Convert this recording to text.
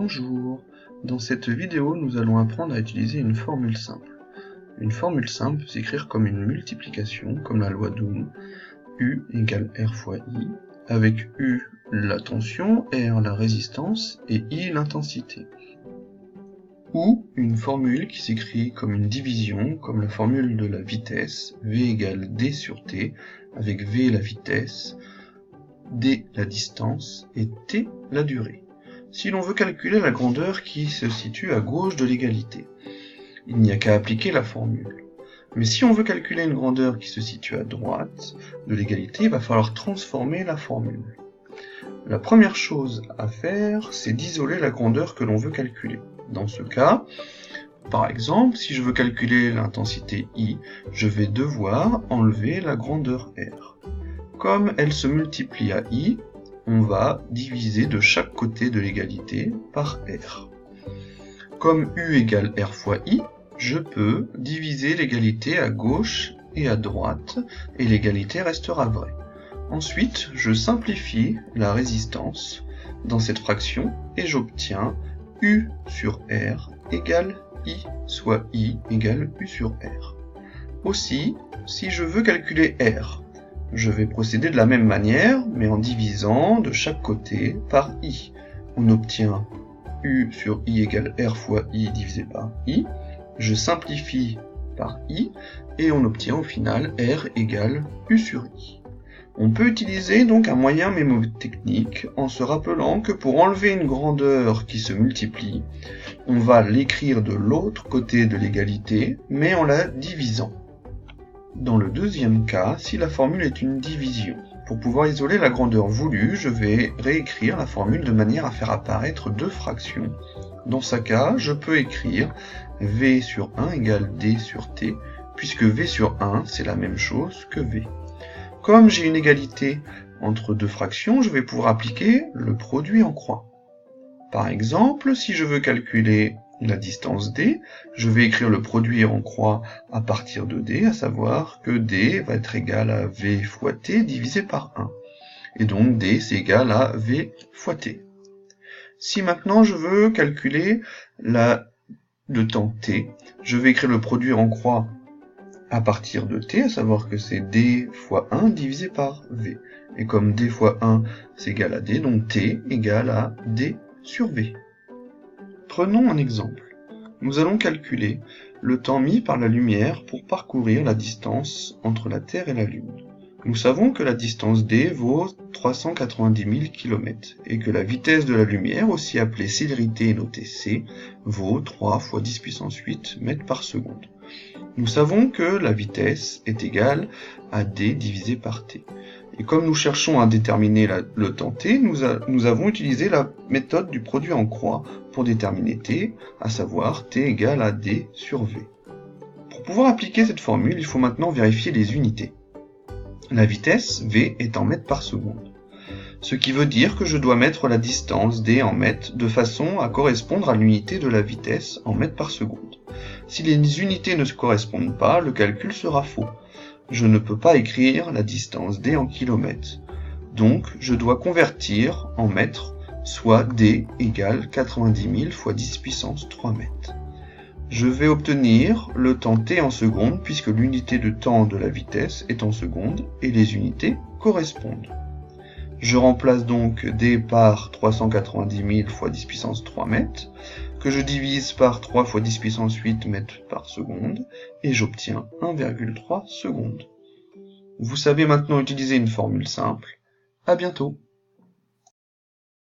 Bonjour, dans cette vidéo nous allons apprendre à utiliser une formule simple. Une formule simple peut s'écrire comme une multiplication, comme la loi d'Ohm, U égale R fois I, avec U la tension, R la résistance et I l'intensité. Ou une formule qui s'écrit comme une division, comme la formule de la vitesse, V égale D sur T, avec V la vitesse, D la distance et T la durée. Si l'on veut calculer la grandeur qui se situe à gauche de l'égalité, il n'y a qu'à appliquer la formule. Mais si on veut calculer une grandeur qui se situe à droite de l'égalité, il va falloir transformer la formule. La première chose à faire, c'est d'isoler la grandeur que l'on veut calculer. Dans ce cas, par exemple, si je veux calculer l'intensité I, je vais devoir enlever la grandeur R. Comme elle se multiplie à I, on va diviser de chaque côté de l'égalité par R. Comme U égale R fois I, je peux diviser l'égalité à gauche et à droite, et l'égalité restera vraie. Ensuite, je simplifie la résistance dans cette fraction, et j'obtiens U sur R égale I, soit I égale U sur R. Aussi, si je veux calculer R, je vais procéder de la même manière, mais en divisant de chaque côté par I. On obtient U sur I égale R fois I divisé par I. Je simplifie par I, et on obtient au final R égale U sur I. On peut utiliser donc un moyen mémotechnique en se rappelant que pour enlever une grandeur qui se multiplie, on va l'écrire de l'autre côté de l'égalité, mais en la divisant. Dans le deuxième cas, si la formule est une division, pour pouvoir isoler la grandeur voulue, je vais réécrire la formule de manière à faire apparaître deux fractions. Dans ce cas, je peux écrire V sur 1 égale D sur T, puisque V sur 1, c'est la même chose que V. Comme j'ai une égalité entre deux fractions, je vais pouvoir appliquer le produit en croix. Par exemple, si je veux calculer la distance D, je vais écrire le produit en croix à partir de D, à savoir que D va être égal à V fois T divisé par 1. Et donc D c'est égal à V fois T. Si maintenant je veux calculer le temps T, je vais écrire le produit en croix à partir de T, à savoir que c'est D fois 1 divisé par V. Et comme D fois 1 c'est égal à D, donc T égale à D sur V. Prenons un exemple. Nous allons calculer le temps mis par la lumière pour parcourir la distance entre la Terre et la Lune. Nous savons que la distance D vaut 390 000 km et que la vitesse de la lumière, aussi appelée célérité et notée C, vaut 3 fois 10 puissance 8 mètres par seconde. Nous savons que la vitesse est égale à D divisé par T. Et comme nous cherchons à déterminer le temps T, nous avons utilisé la méthode du produit en croix pour déterminer T, à savoir T égale à D sur V. Pour pouvoir appliquer cette formule, il faut maintenant vérifier les unités. La vitesse, V, est en mètres par seconde. Ce qui veut dire que je dois mettre la distance D en mètres de façon à correspondre à l'unité de la vitesse en mètres par seconde. Si les unités ne se correspondent pas, le calcul sera faux. Je ne peux pas écrire la distance D en kilomètres. Donc, je dois convertir en mètres, soit D égale 90 000 fois 10 puissance 3 mètres. Je vais obtenir le temps T en secondes, puisque l'unité de temps de la vitesse est en secondes, et les unités correspondent. Je remplace donc D par 390 000 fois 10 puissance 3 mètres, que je divise par 3 fois 10 puissance 8 mètres par seconde, et j'obtiens 1,3 secondes. Vous savez maintenant utiliser une formule simple. À bientôt.